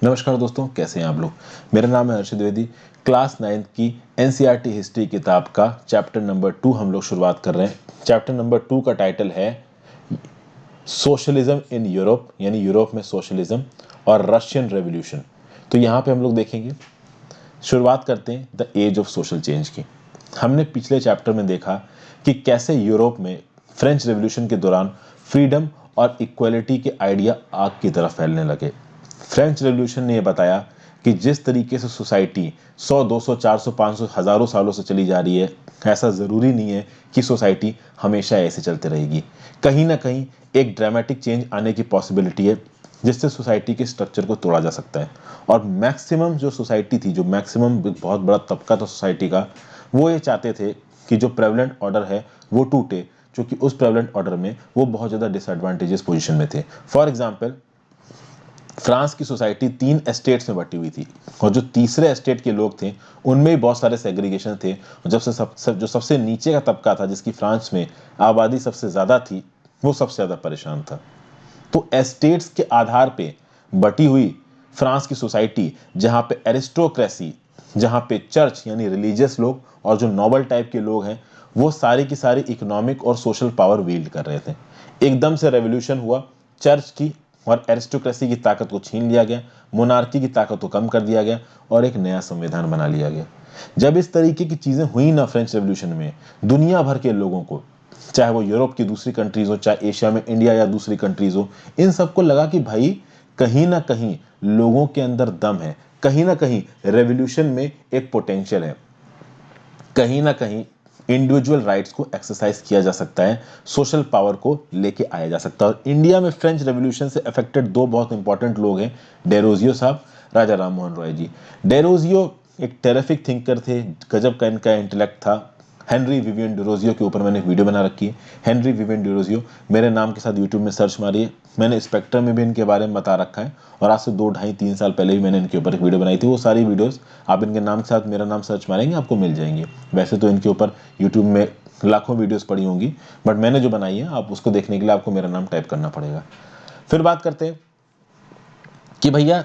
नमस्कार दोस्तों, कैसे हैं आप लोग। मेरा नाम है हर्षित द्विवेदी। क्लास 9th की एनसीईआरटी हिस्ट्री किताब का चैप्टर नंबर 2 हम लोग शुरुआत कर रहे हैं। चैप्टर नंबर 2 का टाइटल है सोशलिज्म इन यूरोप, यानी यूरोप में सोशलिज्म और रशियन रेवोल्यूशन। तो यहाँ पे हम लोग देखेंगे, शुरुआत करते हैं the age of social change की। हमने पिछले चैप्टर में देखा कि कैसे यूरोप में फ्रेंच रेवोल्यूशन के दौरान फ्रीडम और इक्वलिटी के आइडिया आग की तरह फैलने लगे। फ्रेंच रेवोल्यूशन ने यह बताया कि जिस तरीके से सोसाइटी 100, 200, 400, 500, हजारों सालों से चली जा रही है, ऐसा ज़रूरी नहीं है कि सोसाइटी हमेशा ऐसे चलते रहेगी। कहीं ना कहीं एक ड्रामेटिक चेंज आने की पॉसिबिलिटी है जिससे सोसाइटी के स्ट्रक्चर को तोड़ा जा सकता है। और मैक्सिमम जो सोसाइटी थी, जो मैक्सिमम बहुत बड़ा तबका था सोसाइटी का, वो ये चाहते थे कि जो प्रेवलेंट ऑर्डर है वो टूटे, क्योंकि उस प्रेवलेंट ऑर्डर में वो बहुत ज़्यादा डिसएडवांटेजेस पोजीशन में थे। फॉर एग्जांपल, फ्रांस की सोसाइटी 3 एस्टेट्स में बटी हुई थी और जो तीसरे एस्टेट के लोग थे उनमें भी बहुत सारे सेग्रीगेशन थे। जब से जो सबसे नीचे का तबका था, जिसकी फ्रांस में आबादी सबसे ज़्यादा थी, वो सबसे ज़्यादा परेशान था। तो एस्टेट्स के आधार पे बटी हुई फ्रांस की सोसाइटी, जहां पे एरिस्टोक्रेसी, जहां पे चर्च यानी रिलीजियस लोग और जो नोबल टाइप के लोग हैं, वो सारी की सारी इकोनॉमिक और सोशल पावर वील्ड कर रहे थे। एकदम से रेवोल्यूशन हुआ, चर्च की और एरिस्टोक्रेसी की ताकत को छीन लिया गया, मोनार्की की ताकत को कम कर दिया गया और एक नया संविधान बना लिया गया। जब इस तरीके की चीजें हुई ना फ्रेंच रेवोल्यूशन में, दुनिया भर के लोगों को, चाहे वो यूरोप की दूसरी कंट्रीज हो, चाहे एशिया में इंडिया या दूसरी कंट्रीज हो, इन सबको लगा कि भाई कहीं ना कहीं लोगों के अंदर दम है, कहीं ना कहीं रेवोल्यूशन में एक पोटेंशियल है, कहीं ना कहीं इंडिविजुअल राइट्स को एक्सरसाइज किया जा सकता है, सोशल पावर को लेके आया जा सकता है। और इंडिया में फ्रेंच रेवोल्यूशन से अफेक्टेड दो बहुत इंपॉर्टेंट लोग हैं, डेरोजियो साहब, राजा राम मोहन रॉय जी। डेरोजियो एक टेरिफिक थिंकर थे, गजब का इनका इंटेलेक्ट था। हेनरी विवियन डेरोजियो के ऊपर मैंने एक वीडियो बना रखी है। हेनरी विवियन डेरोजियो, मेरे नाम के साथ यूट्यूब में सर्च मारिए, मैंने स्पेक्ट्रम में भी इनके बारे में बता रखा है और आज से 2, 2.5, 3 साल पहले भी मैंने इनके ऊपर एक वीडियो बनाई थी। वो सारी वीडियोस आप इनके नाम के साथ मेरा नाम सर्च मारेंगे आपको मिल जाएंगे। वैसे तो इनके ऊपर यूट्यूब में लाखों वीडियोस पड़ी होंगी, बट मैंने जो बनाई है आप उसको देखने के लिए आपको मेरा नाम टाइप करना पड़ेगा। फिर बात करते हैं कि भैया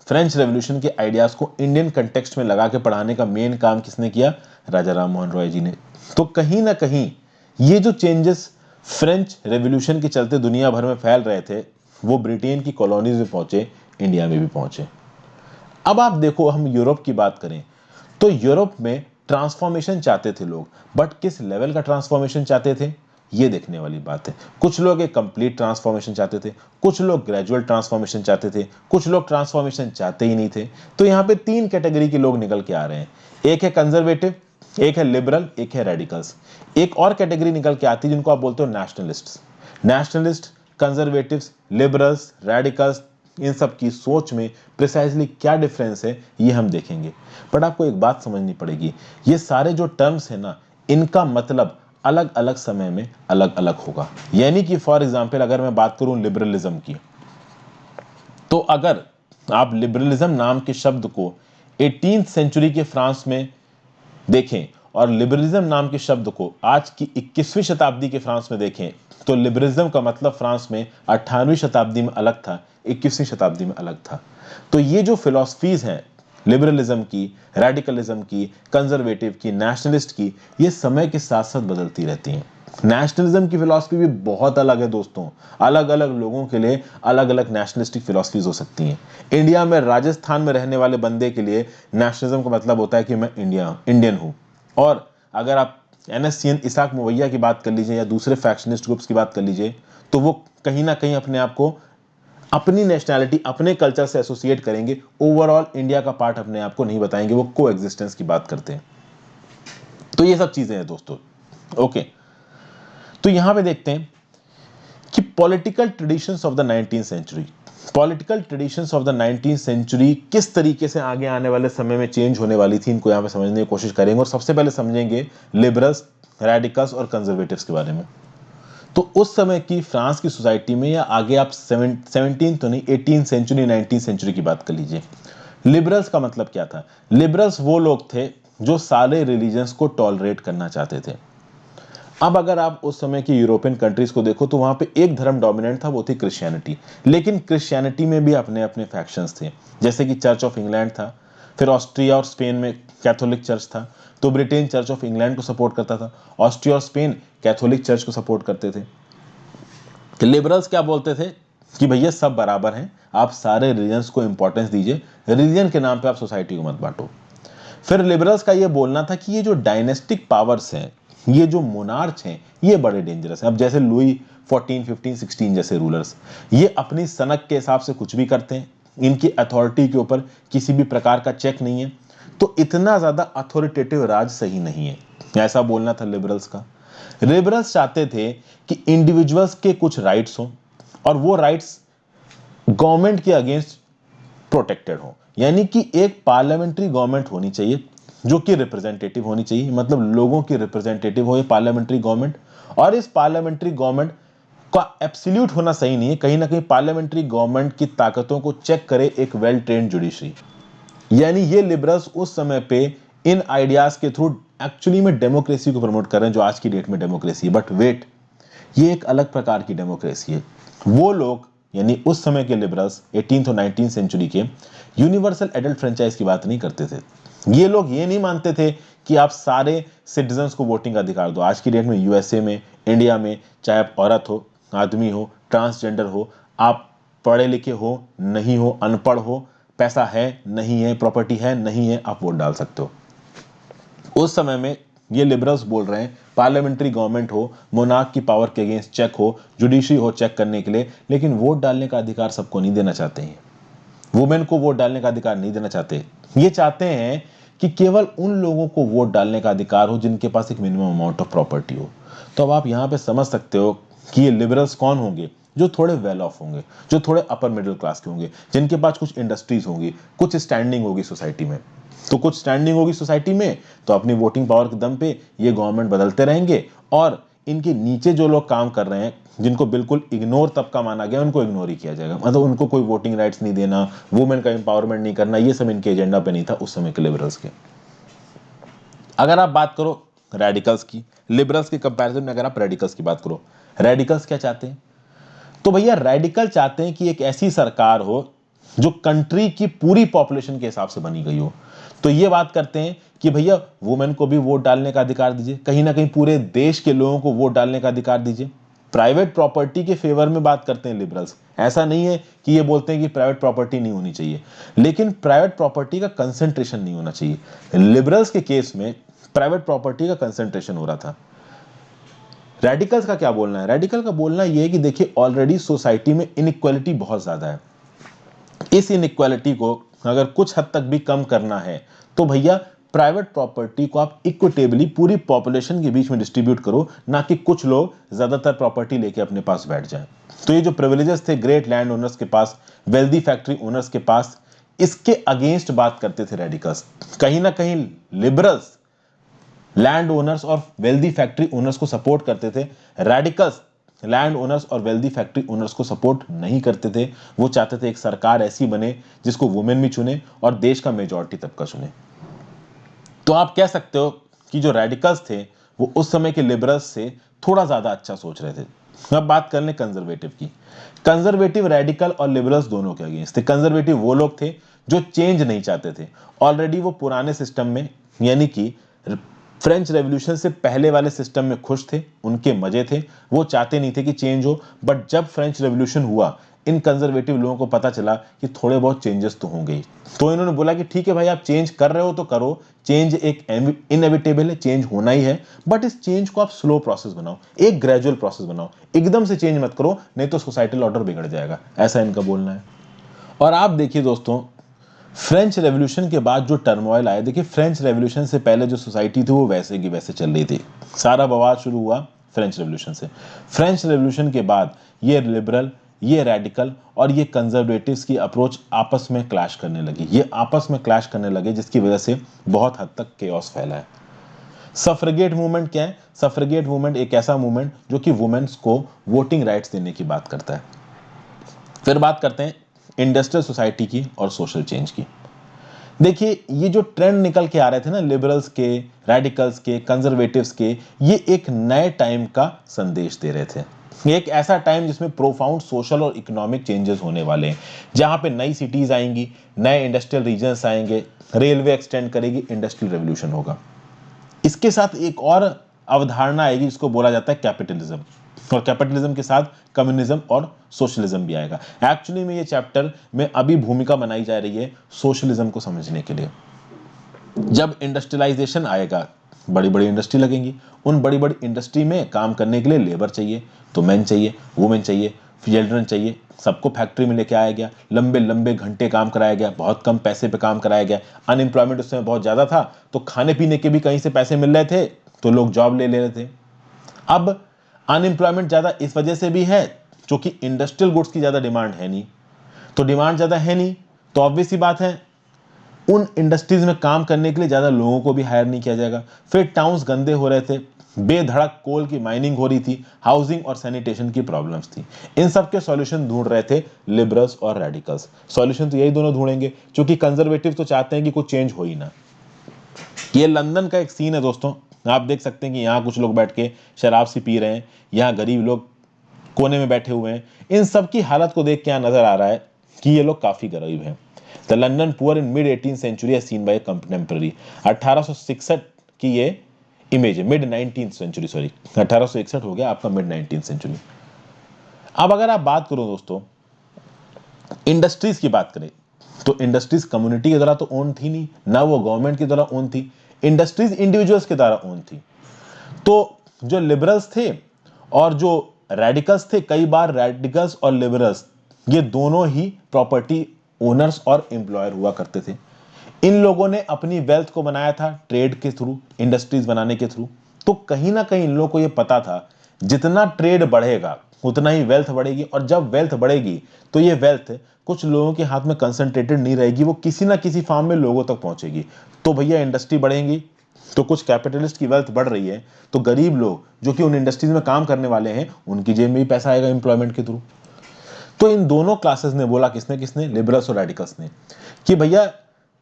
फ्रेंच रेवोल्यूशन के आइडियाज को इंडियन कंटेक्स्ट में लगा के पढ़ाने का मेन काम किसने किया? राजा राम मोहन रॉय जी ने। तो कहीं ना कहीं ये जो चेंजेस फ्रेंच रेवोल्यूशन के चलते दुनिया भर में फैल रहे थे, वो ब्रिटेन की कॉलोनीज में पहुंचे, इंडिया में भी पहुंचे। अब आप देखो, हम यूरोप की बात करें तो यूरोप में ट्रांसफॉर्मेशन चाहते थे लोग, बट किस लेवल का ट्रांसफॉर्मेशन चाहते थे ये देखने वाली बात है। कुछ लोग एक कंप्लीट ट्रांसफॉर्मेशन चाहते थे, कुछ लोग ग्रेजुअल ट्रांसफॉर्मेशन चाहते थे, कुछ लोग ट्रांसफॉर्मेशन चाहते ही नहीं थे। तो यहाँ पे 3 कैटेगरी के लोग निकल के आ रहे हैं। एक है कंजर्वेटिव, एक है लिबरल, एक है रेडिकल्स। एक और कैटेगरी निकल के आती है जिनको आप बोलते हो nationalist. Nationalist, conservatives, liberals, radicals, इन सब की सोच में प्रिसाइजली क्या डिफरेंस है ये हम देखेंगे। बट आपको एक बात समझनी पड़ेगी, ये सारे जो टर्म्स है ना, इनका मतलब अलग अलग समय में अलग अलग होगा। यानी कि फॉर एग्जाम्पल अगर मैं बात करूं लिबरलिज्म की, तो अगर आप लिबरलिज्म नाम के शब्द को 18th सेंचुरी के फ्रांस में देखें और लिबरलिज्म नाम के शब्द को आज की 21वीं शताब्दी के फ्रांस में देखें, तो लिबरलिज्म का मतलब फ्रांस में 18वीं शताब्दी में अलग था, 21वीं शताब्दी में अलग था। तो ये जो फिलॉसफीज हैं लिबरलिज्म की, रेडिकलिज्म की, कंजर्वेटिव की, नेशनलिस्ट की, ये समय के साथ साथ बदलती रहती हैं। नेशनलिज्म की फिलॉसफी भी बहुत अलग है दोस्तों। अलग अलग लोगों के लिए अलग अलग नेशनलिस्टिक फिलॉसफीज हो सकती हैं। इंडिया में राजस्थान में रहने वाले बंदे के लिए नेशनलिज्म का मतलब होता है कि मैं इंडियन हूं। और अगर आप NSCN इसाक मुवैया की बात कर लीजिए या दूसरे फैक्शनिस्ट ग्रुप्स की बात कर लीजिए, तो वो कहीं ना कहीं अपने आप को अपनी नेशनैलिटी, अपने कल्चर से एसोसिएट करेंगे, ओवरऑल इंडिया का पार्ट अपने आप को नहीं बताएंगे, वो को एग्जिस्टेंस की बात करते हैं। तो ये सब चीजें हैं दोस्तों। ओके, तो यहां पे देखते हैं कि political traditions of the 19th century, political traditions of the 19th century किस तरीके से आगे आने वाले समय में चेंज होने वाली थी, इनको यहां पे समझने की कोशिश करेंगे। और सबसे पहले समझेंगे लिबरल्स, रेडिकल्स और कंजर्वेटिव्स के बारे में। तो उस समय की फ्रांस की सोसाइटी में, या आगे आप 17 तो नहीं, 18th सेंचुरी, 19th सेंचुरी की बात कर लीजिए, लिबरल्स का मतलब क्या था? लिबरल्स वो लोग थे जो सारे रिलीजन्स को टॉलरेट करना चाहते थे। अब अगर आप उस समय की यूरोपियन कंट्रीज को देखो तो वहां पे एक धर्म डोमिनेंट था, वो थी क्रिश्चियनिटी। लेकिन क्रिश्चियनिटी में भी अपने अपने फैक्शंस थे, जैसे कि चर्च ऑफ इंग्लैंड था, फिर ऑस्ट्रिया और स्पेन में कैथोलिक चर्च था, तो ब्रिटेन चर्च ऑफ इंग्लैंड को सपोर्ट करता था, ऑस्ट्रिया और स्पेन कैथोलिक चर्च को सपोर्ट करते थे। लिबरल्स क्या बोलते थे कि भैया सब बराबर हैं, आप सारे रिलीजन्स को इंपॉर्टेंस दीजिए, रिलीजन के नाम पे आप सोसाइटी को मत बांटो। फिर लिबरल्स का ये बोलना था कि ये जो डायनेस्टिक पावर्स हैं, ये जो मोनार्च हैं, ये बड़े डेंजरस हैं। अब जैसे लुई 14, 15, 16 जैसे रूलर्स, ये अपनी सनक के हिसाब से कुछ भी करते हैं, इनकी अथॉरिटी के ऊपर किसी भी प्रकार का चेक नहीं है, तो इतना ज्यादा अथॉरिटेटिव राज सही नहीं है, ऐसा बोलना था लिबरल्स का। लिबरल्स चाहते थे कि इंडिविजुअल्स के कुछ राइट्स हों और वो राइट्स गवर्नमेंट के अगेंस्ट प्रोटेक्टेड हो, यानी कि एक पार्लियामेंट्री गवर्नमेंट होनी चाहिए जो कि रिप्रेजेंटेटिव होनी चाहिए, मतलब लोगों की रिप्रेजेंटेटिव हो ये पार्लियामेंट्री गवर्नमेंट। और इस पार्लियामेंट्री गवर्नमेंट का एब्सोल्यूट होना सही नहीं है, कहीं ना कहीं पार्लियामेंट्री गवर्नमेंट की ताकतों को चेक करे एक वेल ट्रेन्ड जुडिशरी। यानी ये लिबरल्स उस समय पे इन आइडियाज के थ्रू एक्चुअली में डेमोक्रेसी को प्रमोट कर रहे हैं, जो आज की डेट में डेमोक्रेसी है। बट वेट, ये एक अलग प्रकार की डेमोक्रेसी है। वो लोग यानी उस समय के लिबरल्स 18th और 19th सेंचुरी के यूनिवर्सल एडल्ट फ्रेंचाइज की बात नहीं करते थे। ये लोग ये नहीं मानते थे कि आप सारे सिटीजन्स को वोटिंग का अधिकार दो। आज की डेट में यूएसए में, इंडिया में, चाहे आप औरत हो, आदमी हो, ट्रांसजेंडर हो, आप पढ़े लिखे हो, नहीं हो, अनपढ़ हो, पैसा है, नहीं है, प्रॉपर्टी है, नहीं है, आप वोट डाल सकते हो। उस समय में ये लिबरल्स बोल रहे हैं पार्लियामेंट्री गवर्नमेंट हो, मोनार्क की पावर के अगेंस्ट चेक हो, जुडिशरी हो चेक करने के लिए, लेकिन वोट डालने का अधिकार सबको नहीं देना चाहते हैं। वुमेन को वोट डालने का अधिकार नहीं देना चाहते। ये चाहते हैं कि केवल उन लोगों को वोट डालने का अधिकार हो जिनके पास एक मिनिमम अमाउंट ऑफ प्रॉपर्टी हो। तो अब आप यहां पे समझ सकते हो कि ये लिबरल्स कौन होंगे, जो थोड़े वेल ऑफ होंगे, जो थोड़े अपर मिडिल क्लास के होंगे, जिनके पास कुछ इंडस्ट्रीज होंगी, कुछ स्टैंडिंग होगी सोसाइटी में। तो कुछ स्टैंडिंग होगी सोसाइटी में, तो अपनी वोटिंग पावर के दम पे ये गवर्नमेंट बदलते रहेंगे, और इनके नीचे जो लोग काम कर रहे हैं, जिनको बिल्कुल इग्नोर तबका माना गया, उनको इग्नोर ही किया जाएगा। मतलब उनको कोई वोटिंग राइट्स नहीं देना, वुमेन का एम्पावरमेंट नहीं करना, ये सब इनके एजेंडा पे नहीं था उस समय के लिबरल्स के। अगर आप बात करो रेडिकल्स की, लिबरल्स के कंपैरिजन में अगर आप रेडिकल्स की बात करो, रेडिकल्स क्या चाहते हैं? तो भैया रेडिकल चाहते हैं कि एक ऐसी सरकार हो जो कंट्री की पूरी पॉपुलेशन के हिसाब से बनी गई हो। तो ये बात करते हैं कि भैया वुमेन को भी वोट डालने का अधिकार दीजिए, कहीं ना कहीं पूरे देश के लोगों को वोट डालने का अधिकार दीजिए। प्राइवेट प्रॉपर्टी के फेवर में बात करते हैं लिबरल्स। ऐसा नहीं है कि ये बोलते हैं कि प्राइवेट प्रॉपर्टी नहीं होनी चाहिए, लेकिन प्राइवेट प्रॉपर्टी का कंसंट्रेशन नहीं होना चाहिए। लिबरल्स के केस में प्राइवेट प्रॉपर्टी का कंसंट्रेशन हो रहा था। रेडिकल्स का क्या बोलना है? रेडिकल का बोलना यह है कि देखिए ऑलरेडी सोसाइटी में इनइक्वालिटी बहुत ज्यादा है। इस इनइक्वालिटी को अगर कुछ हद तक भी कम करना है तो भैया प्राइवेट प्रॉपर्टी को आप इक्विटेबली पूरी पॉपुलेशन के बीच में डिस्ट्रीब्यूट करो, ना कि कुछ लोग ज्यादातर प्रॉपर्टी लेके अपने पास बैठ जाएं। तो ये जो प्रिविलेजेस थे ग्रेट लैंड ओनर्स के पास, वेल्दी फैक्ट्री ओनर्स के पास, इसके अगेंस्ट बात करते थे रेडिकल्स। कहीं ना कहीं लिबरल्स लैंड ओनर्स और वेल्दी फैक्ट्री ओनर्स को सपोर्ट करते थे, रेडिकल्स लैंड ओनर्स और वेल्दी फैक्ट्री ओनर्स को सपोर्ट नहीं करते थे। वो चाहते थे एक सरकार ऐसी बने जिसको वुमेन भी चुने और देश का मेजॉरिटी तबका चुने। तो आप कह सकते हो कि जो रेडिकल्स थे वो उस समय के लिबरल्स से थोड़ा ज्यादा अच्छा सोच रहे थे। अब बात कर लें कंजर्वेटिव की। कंजर्वेटिव रेडिकल और लिबरल्स दोनों के अगेंस्ट थे। कंजर्वेटिव वो लोग थे जो चेंज नहीं चाहते थे। ऑलरेडी वो पुराने सिस्टम में यानी कि फ्रेंच रेवोल्यूशन से पहले वाले सिस्टम में खुश थे, उनके मजे थे, वो चाहते नहीं थे कि चेंज हो। बट जब फ्रेंच रेवोल्यूशन हुआ, इन कंजर्वेटिव लोगों को पता चला कि थोड़े बहुत चेंजेस तो होंगे ही। तो इन्होंने बोला कि ठीक है भाई, आप चेंज कर रहे हो तो करो, चेंज एक इनएविटेबल है, चेंज होना ही है, बट इस चेंज को आप स्लो प्रोसेस बनाओ, एक ग्रेजुअल प्रोसेस बनाओ, एकदम से चेंज मत करो, नहीं तो सोसाइटल ऑर्डर बिगड़ जाएगा। ऐसा इनका बोलना है। और आप देखिए दोस्तों, फ्रेंच रेवोल्यूशन के बाद जो टर्मोइल आया, देखिए फ्रेंच रेवोल्यूशन से पहले जो सोसाइटी थी वो वैसे की वैसे चल रही थी। सारा बवाल शुरू हुआ फ्रेंच रेवोल्यूशन से। फ्रेंच रेवोल्यूशन के बाद ये लिबरल, ये रेडिकल और ये कंजर्वेटिव्स की अप्रोच आपस में क्लैश करने लगी। ये आपस में क्लैश करने लगे जिसकी वजह से बहुत हद तक केओस फैला है। सफ्रेगेट मूवमेंट क्या है? सफ्रेगेट मूवमेंट एक ऐसा मूवमेंट जो कि वुमेन्स को वोटिंग राइट्स देने की बात करता है। फिर बात करते हैं इंडस्ट्रियल सोसाइटी की और सोशल चेंज की। देखिए ये जो ट्रेंड निकल के आ रहे थे ना, लिबरल्स के, रेडिकल्स के, कंजर्वेटिव्स के, ये एक नए टाइम का संदेश दे रहे थे। ये एक ऐसा टाइम जिसमें प्रोफाउंड सोशल और इकोनॉमिक चेंजेस होने वाले हैं, जहां पे नई सिटीज आएंगी, नए इंडस्ट्रियल रीजन्स आएंगे, रेलवे एक्सटेंड करेगी, इंडस्ट्रियल रेवोल्यूशन होगा। इसके साथ एक और अवधारणा आएगी जिसको बोला जाता है कैपिटलिज्म, और कैपिटलिज्म के साथ कम्युनिज्म और सोशलिज्म भी आएगा। एक्चुअली में ये चैप्टर में अभी भूमिका बनाई जा रही है सोशलिज्म को समझने के लिए। जब इंडस्ट्रियलाइजेशन आएगा, बड़ी बड़ी इंडस्ट्री लगेंगी, उन बड़ी बड़ी इंडस्ट्री में काम करने के लिए लेबर चाहिए, तो मैन चाहिए, वुमेन चाहिए, चिल्ड्रन चाहिए, सबको फैक्ट्री में लेके आया गया, लंबे लंबे घंटे काम कराया गया, बहुत कम पैसे पे काम कराया गया। अनएम्प्लॉयमेंट उस समय बहुत ज़्यादा था, तो खाने पीने के भी कहीं से पैसे मिल रहे थे, तो लोग जॉब ले रहे थे। अब अनएम्प्लॉयमेंट ज़्यादा इस वजह से भी है क्योंकि इंडस्ट्रियल गुड्स की ज़्यादा डिमांड है नहीं, तो डिमांड ज़्यादा है नहीं, तो ऑब्वियस सी बात है उन इंडस्ट्रीज में काम करने के लिए ज़्यादा लोगों को भी हायर नहीं किया जाएगा। फिर टाउन्स गंदे हो रहे थे, बेधड़क कोल की माइनिंग हो रही थी, हाउसिंग और सैनिटेशन की प्रॉब्लम्स थी। इन सब के सॉल्यूशन ढूंढ रहे थे लिबरल्स और रेडिकल्स। सॉल्यूशन तो यही दोनों ढूंढेंगे, क्योंकि कंजर्वेटिव तो चाहते हैं कि कुछ चेंज हो ही ना। ये लंदन का एक सीन है दोस्तों, आप देख सकते हैं कि यहाँ कुछ लोग बैठ के शराब सी पी रहे हैं, यहाँ गरीब लोग कोने में बैठे हुए हैं। इन सब की हालत को देख के यहाँ नजर आ रहा है कि ये लोग काफी गरीब हैं। The London poor in mid 18th century seen by contemporary. 1866 की ये इमेज है, मिड 19th सेंचुरी, सॉरी 1861 हो गया आपका, मिड 19th सेंचुरी। अब अगर आप बात करो दोस्तों इंडस्ट्रीज की बात करें, तो इंडस्ट्रीज कम्युनिटी के द्वारा तो ओन थी नहीं, ना वो गवर्नमेंट के द्वारा ओन थी, इंडस्ट्रीज इंडिविजुअल्स के द्वारा ओन थी। तो जो लिबरल्स थे और जो रेडिकल्स थे, कई बार रेडिकल्स और लिबरल्स ये दोनों ही प्रॉपर्टी ओनर्स और एम्प्लॉयर हुआ करते थे। इन लोगों ने अपनी वेल्थ को बनाया था ट्रेड के थ्रू, इंडस्ट्रीज बनाने के थ्रू। तो कहीं ना कहीं इन लोगों को यह पता था जितना ट्रेड बढ़ेगा उतना ही वेल्थ बढ़ेगी, और जब वेल्थ बढ़ेगी तो ये वेल्थ कुछ लोगों के हाथ में कंसंट्रेटेड नहीं रहेगी, वो किसी ना किसी फॉर्म में लोगों तक पहुंचेगी। तो भैया इंडस्ट्री बढ़ेगी तो कुछ कैपिटलिस्ट की वेल्थ बढ़ रही है, तो गरीब लोग जो कि उन इंडस्ट्रीज में काम करने वाले हैं उनकी जेब में भी पैसा आएगा एम्प्लॉयमेंट के थ्रू। तो इन दोनों क्लासेस ने बोला, किसने किसने, लिबरल्स और रेडिकल्स ने, कि भैया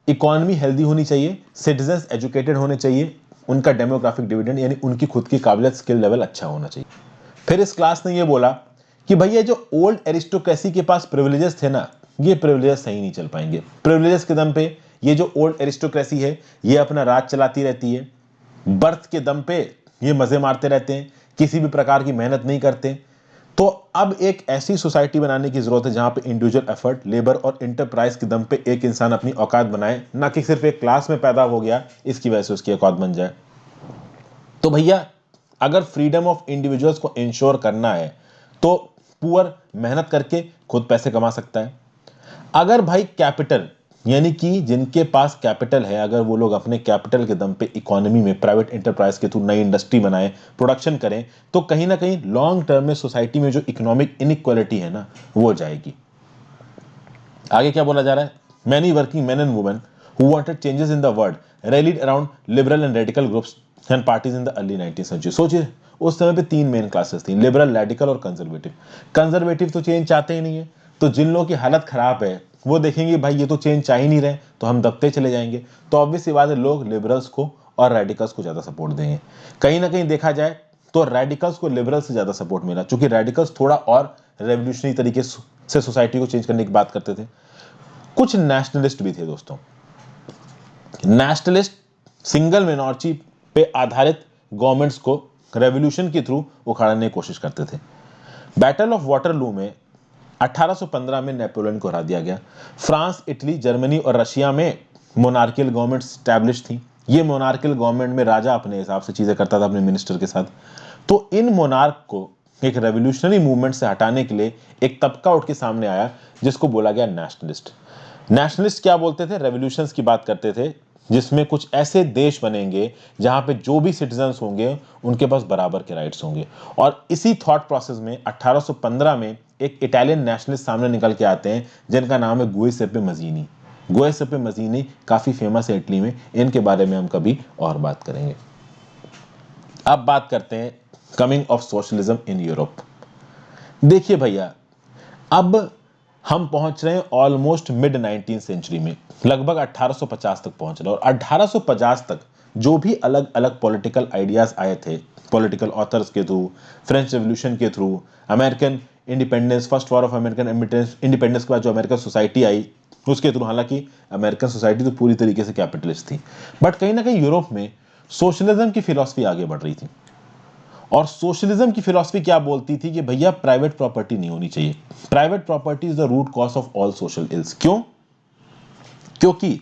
इकोनॉमी हेल्दी होनी चाहिए, सिटीजन्स एजुकेटेड होने चाहिए, उनका डेमोग्राफिक डिविडेंड यानी उनकी खुद की काबिलियत स्किल लेवल अच्छा होना चाहिए। फिर इस क्लास ने ये बोला कि भैया जो ओल्ड एरिस्टोक्रेसी के पास प्रिविलेजेस थे ना, ये प्रिविलेजेस सही नहीं चल पाएंगे। प्रिविलेजेस के दम पे ये जो ओल्ड एरिस्टोक्रेसी है ये अपना राज चलाती रहती है, बर्थ के दम पे ये मजे मारते रहते हैं, किसी भी प्रकार की मेहनत नहीं करते। तो अब एक ऐसी सोसाइटी बनाने की जरूरत है जहां पे इंडिविजुअल एफर्ट, लेबर और इंटरप्राइज के दम पे एक इंसान अपनी औकात बनाए, ना कि सिर्फ एक क्लास में पैदा हो गया इसकी वजह से उसकी औकात बन जाए। तो भैया अगर फ्रीडम ऑफ इंडिविजुअल्स को इंश्योर करना है तो पुअर मेहनत करके खुद पैसे कमा सकता है। अगर भाई कैपिटल यानी कि जिनके पास कैपिटल है, अगर वो लोग अपने कैपिटल के दम पे इकोनॉमी में प्राइवेट इंटरप्राइज के थ्रू नई इंडस्ट्री बनाएं, प्रोडक्शन करें, तो कहीं ना कहीं लॉन्ग टर्म में सोसाइटी में जो इकोनॉमिक इनइक्वालिटी है ना वो जाएगी। आगे क्या बोला जा रहा है, many working man and women who wanted changes in the world rallied around liberal and radical groups and parties in the early 19th century. सोचिए उस समय पे तीन मेन क्लासेस थी, लिबरल, रेडिकल और कंजर्वेटिव। कंजर्वेटिव तो चेंज चाहते ही नहीं है, तो जिन लोगों की हालत खराब है वो देखेंगे भाई ये तो चेंज चाह ही नहीं रहे, तो हम दबते चले जाएंगे। तो ऑब्वियस सी बात है लोग लिबरल्स को और रेडिकल्स को ज्यादा सपोर्ट देंगे। कहीं ना कहीं देखा जाए तो रेडिकल्स को लिबरल्स से ज्यादा सपोर्ट मिला, क्योंकि रेडिकल्स थोड़ा और रेवोल्यूशनरी तरीके से सोसाइटी को चेंज करने की बात करते थे। कुछ नेशनलिस्ट भी थे दोस्तों। नेशनलिस्ट सिंगल मिनॉरिटी पे आधारित गवर्नमेंट्स को रेवोल्यूशन के थ्रू उखाड़ने की कोशिश करते थे। बैटल ऑफ वाटरलू में 1815 में नेपोलियन को हरा दिया गया। फ्रांस, इटली, जर्मनी और रशिया में मोनार्कियल गवर्नमेंट स्टैब्लिश थी। ये मोनार्कियल गवर्नमेंट में राजा अपने हिसाब से चीजें करता था अपने मिनिस्टर के साथ। तो इन मोनार्क को एक रेवोल्यूशनरी मूवमेंट से हटाने के लिए एक तबका उठ के सामने आया जिसको बोला गया नेशनलिस्ट। नेशनलिस्ट क्या बोलते थे, रेवोल्यूशंस की बात करते थे जिसमें कुछ ऐसे देश बनेंगे जहां पे जो भी सिटीजन्स होंगे उनके पास बराबर के राइट्स होंगे। और इसी थॉट प्रोसेस में 1815 में एक इटालियन नेशनलिस्ट सामने निकल के आते हैं जिनका नाम है गुइसेप्पे मजीनी। गुइसेप्पे मजीनी काफी फेमस है इटली में, इनके बारे में हम कभी और बात करेंगे। अब बात करते हैं coming of socialism in Europe. देखिए भैया अब हम पहुंच रहे हैं ऑलमोस्ट मिड 19th सेंचुरी में, लगभग 1850 तक पहुंच रहे हैं। और 1850 तक जो भी अलग अलग पॉलिटिकल आइडियाज आए थे, पॉलिटिकल ऑथर्स के थ्रू, फ्रेंच रेवोल्यूशन के through, American independence, first war of American independence के बाद जो अमेरिकन सोसाइटी आई उसके थ्रू, हालांकि अमेरिकन सोसाइटी तो पूरी तरीके से कैपिटलिस्ट थी, बट कहीं ना कहीं यूरोप में सोशलिज्म की फिलॉसफी आगे बढ़ रही थी। और सोशलिज्म की फिलॉसफी क्या बोलती थी कि भैया प्राइवेट प्रॉपर्टी नहीं होनी चाहिए, private property is the root cause of all social ills. क्यों? क्योंकि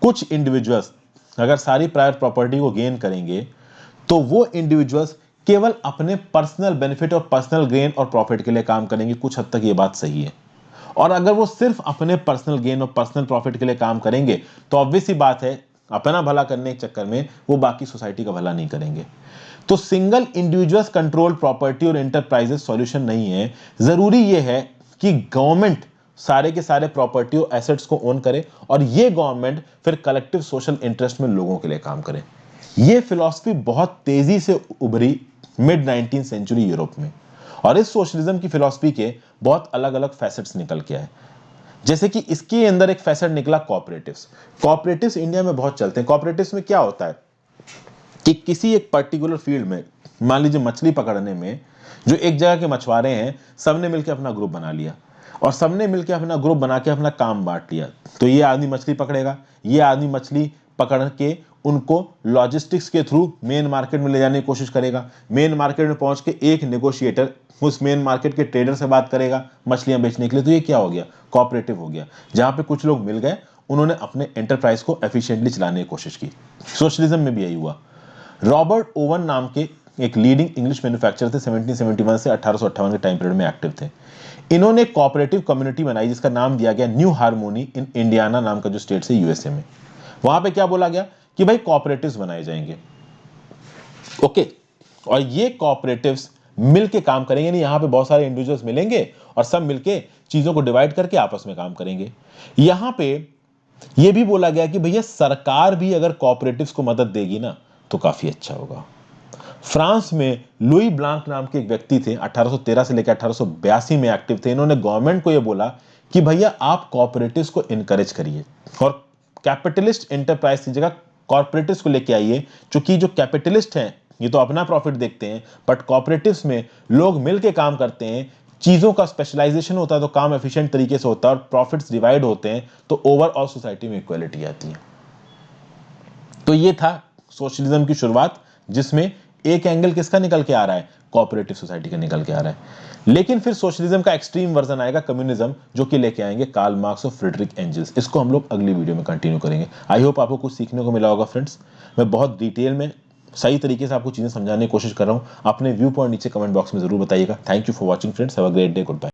कुछ इंडिविजुअल्स अगर सारी प्राइवेट प्रॉपर्टी को गेन करेंगे तो वो इंडिविजुअल्स केवल अपने पर्सनल बेनिफिट और पर्सनल गेन और प्रॉफिट के लिए काम करेंगे। कुछ हद तक ये बात सही है। और अगर वो सिर्फ अपने पर्सनल गेन और पर्सनल प्रॉफिट के लिए काम करेंगे तो ऑब्वियस सी बात है अपना भला करने के चक्कर में वो बाकी सोसाइटी का भला नहीं करेंगे। तो सिंगल इंडिविजुअल्स कंट्रोल प्रॉपर्टी और एंटरप्राइजेस सॉल्यूशन नहीं है। जरूरी ये है कि गवर्नमेंट सारे के सारे प्रॉपर्टी और एसेट्स को ओन करे और ये गवर्नमेंट फिर कलेक्टिव सोशल इंटरेस्ट में लोगों के लिए काम करे। ये फिलॉसफी बहुत तेजी से उभरी मिड 19th सेंचुरी यूरोप में। और इस सोशलिज्म की फिलॉसफी के बहुत अलग अलग फैसेट्स निकल के आए। जैसे कि इसके अंदर एक फैसेट निकला कोऑपरेटिव्स। कोऑपरेटिव्स इंडिया में बहुत चलते हैं। कोऑपरेटिव्स में क्या होता है कि किसी एक पर्टिकुलर फील्ड में, मान लीजिए मछली पकड़ने में, जो एक जगह के मछुआरे हैं सबने मिलकर अपना ग्रुप बना लिया और सबने मिलकर अपना ग्रुप बना के अपना काम बांट लिया। तो ये आदमी मछली पकड़ेगा, ये आदमी मछली पकड़ के उनको लॉजिस्टिक्स के थ्रू मेन मार्केट में ले जाने की कोशिश करेगा। मेन मार्केट में पहुंच के एक नेगोशिएटर उस मेन मार्केट के ट्रेडर से बात करेगा मछलियां बेचने के लिए। तो ये क्या हो गया? कोऑपरेटिव हो गया, जहां पे कुछ लोग मिल गए, उन्होंने अपने एंटरप्राइज को एफिशिएंटली चलाने की कोशिश की। सोशलिज्म में भी यही हुआ। रॉबर्ट ओवन नाम के एक लीडिंग इंग्लिश मैन्युफैक्चरर थे, 1771 से 1858 के टाइम पीरियड में एक्टिव थे। इन्होंने कोऑपरेटिव कम्युनिटी बनाई जिसका नाम दिया गया न्यू हार्मोनी इन इंडियाना नाम का जो स्टेट है यूएसए में। वहां पे क्या बोला गया कि भाई कोऑपरेटिव्स बनाए जाएंगे, ओके, और ये कोऑपरेटिव्स मिलके काम करेंगे। नहीं, यहां पे बहुत सारे इंडिविजुअल्स मिलेंगे और सब मिलके चीजों को डिवाइड करके आपस में काम करेंगे। यहां पे ये भी बोला गया कि भैया सरकार भी अगर कोऑपरेटिव्स को मदद देगी ना तो काफी अच्छा होगा। फ्रांस में लुई ब्लांक नाम के एक व्यक्ति थे, 1813 से लेकर 1882 में एक्टिव थे। इन्होंने गवर्नमेंट को यह बोला कि भैया आप कोऑपरेटिव्स को इनकरेज करिए और कैपिटलिस्ट एंटरप्राइज की जगह कॉर्पोरेटिव्स को लेके आइए। क्योंकि जो कैपिटलिस्ट हैं ये तो अपना प्रॉफिट देखते हैं, बट कॉर्पोरेटिव्स में लोग मिलके काम करते हैं, चीजों का स्पेशलाइजेशन होता है तो काम एफिशिएंट तरीके से होता है और प्रॉफिट्स डिवाइड होते हैं, तो ओवरऑल सोसाइटी में इक्वालिटी आती है। तो ये था सोशलिज्म की शुरुआत, जिसमें एक एंगल किसका निकल के आ रहा है? कोऑपरेटिव सोसाइटी का निकल के आ रहा है। लेकिन फिर सोशलिज्म का एक्सट्रीम वर्जन आएगा, कम्युनिज्म, जो कि लेके आएंगे कार्ल मार्क्स और फ्रेडरिक एंजल्स। इसको हम लोग अगली वीडियो में कंटिन्यू करेंगे। आई होप आपको कुछ सीखने को मिला होगा फ्रेंड्स। मैं बहुत डिटेल में सही तरीके से आपको चीजें समझाने की कोशिश कर रहा हूं। अपने व्यू पॉइंट नीचे कमेंट बॉक्स में जरूर बताइएगा। Thank you for watching friends, have a great day, good bye.